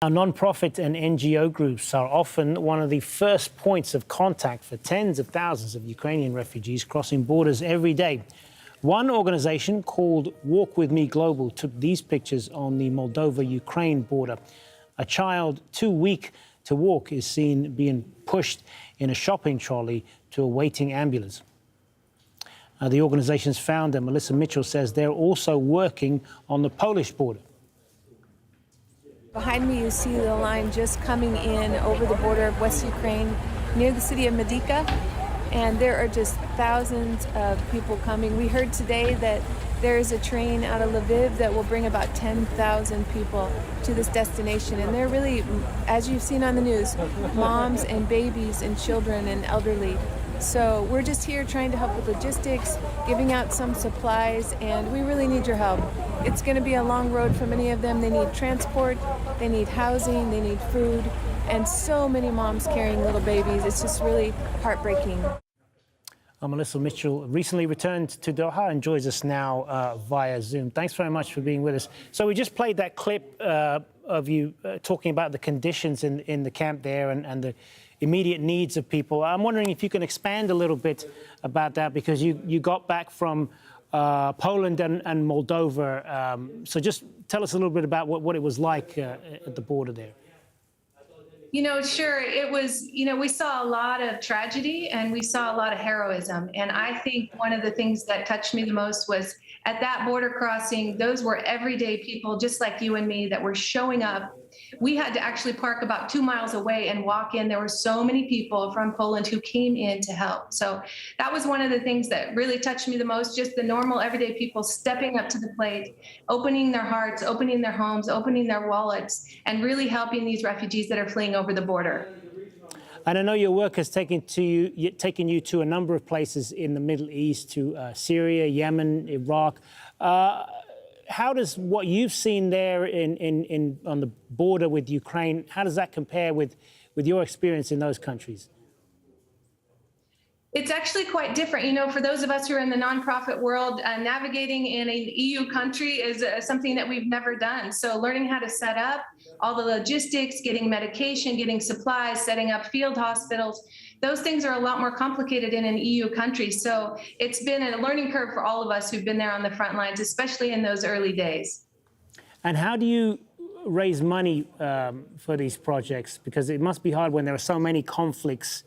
Now, non-profit and NGO groups are often one of the first points of contact for tens of thousands of Ukrainian refugees crossing borders every day. One organization called WalkWithMe.Global took these pictures on the Moldova-Ukraine border. A child too weak to walk is seen being pushed in a shopping trolley to a waiting ambulance. The organization's founder, Melissa Mitchell, says they're also working on the Polish border. Behind me, you see the line just coming in over the border of West Ukraine near the city of Medica, and there are just thousands of people coming. We heard today that there is a train out of Lviv that will bring about 10,000 people to this destination, and they're really, as you've seen on the news, moms and babies and children and elderly. So we're just here trying to help with logistics, giving out some supplies, and we really need your help. It's going to be a long road for many of them. They need transport, they need housing, they need food, and so many moms carrying little babies. It's just really heartbreaking. Melissa Mitchell recently returned to Doha and joins us now via Zoom. Thanks very much for being with us. So we just played that clip of you talking about the conditions in the camp there and the immediate needs of people. I'm wondering if you can expand a little bit about that, because you got back from Poland and Moldova. So just tell us a little bit about what it was like at the border there. Sure. It was, we saw a lot of tragedy and we saw a lot of heroism. And I think one of the things that touched me the most was at that border crossing, those were everyday people just like you and me that were showing up. We had to actually park about 2 miles away and walk in. There were so many people from Poland who came in to help. So that was one of the things that really touched me the most, just the normal everyday people stepping up to the plate, opening their hearts, opening their homes, opening their wallets, and really helping these refugees that are fleeing over the border. And I know your work has taken you to a number of places in the Middle East, to Syria, Yemen, Iraq. How does what you've seen there on the border with Ukraine, how does that compare with your experience in those countries? It's actually quite different. For those of us who are in the nonprofit world, navigating in an EU country is something that we've never done. So learning how to set up all the logistics, getting medication, getting supplies, setting up field hospitals, those things are a lot more complicated in an EU country. So it's been a learning curve for all of us who've been there on the front lines, especially in those early days. And how do you raise money for these projects? Because it must be hard when there are so many conflicts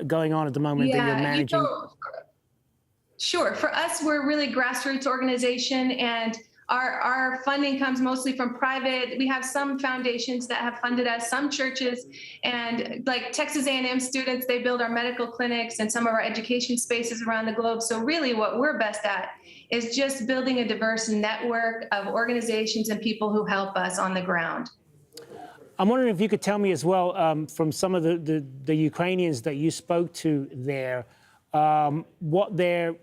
going on at the moment that you're managing. Sure. For us, we're really a grassroots organization, and our funding comes mostly from private. We have some foundations that have funded us, some churches, and like Texas A&M students, they build our medical clinics and some of our education spaces around the globe. So really what we're best at is just building a diverse network of organizations and people who help us on the ground. I'm wondering if you could tell me as well, from some of the Ukrainians that you spoke to there, what their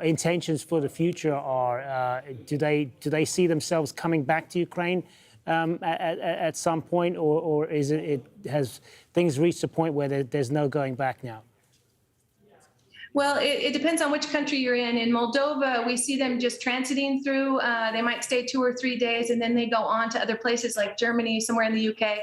intentions for the future are. Do they see themselves coming back to Ukraine at some point, or has things reached a point where there's no going back now? Well, it depends on which country you're in. In Moldova, we see them just transiting through. They might stay 2 or 3 days, and then they go on to other places like Germany, somewhere in the UK.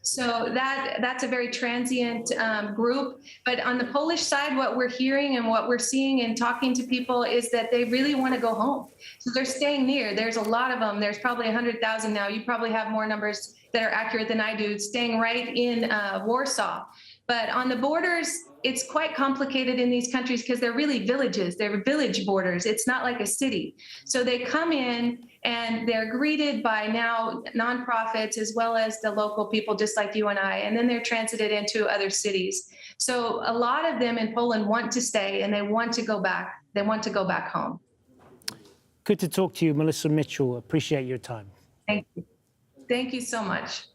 So that's a very transient group. But on the Polish side, what we're hearing and what we're seeing and talking to people is that they really want to go home. So they're staying near. There's a lot of them. There's probably 100,000 now. You probably have more numbers that are accurate than I do, staying right in Warsaw. But on the borders, it's quite complicated in these countries because they're really villages. They're village borders. It's not like a city. So they come in and they're greeted by now nonprofits as well as the local people, just like you and I, and then they're transited into other cities. So a lot of them in Poland want to stay and they want to go back. They want to go back home. Good to talk to you, Melissa Mitchell. Appreciate your time. Thank you. Thank you so much.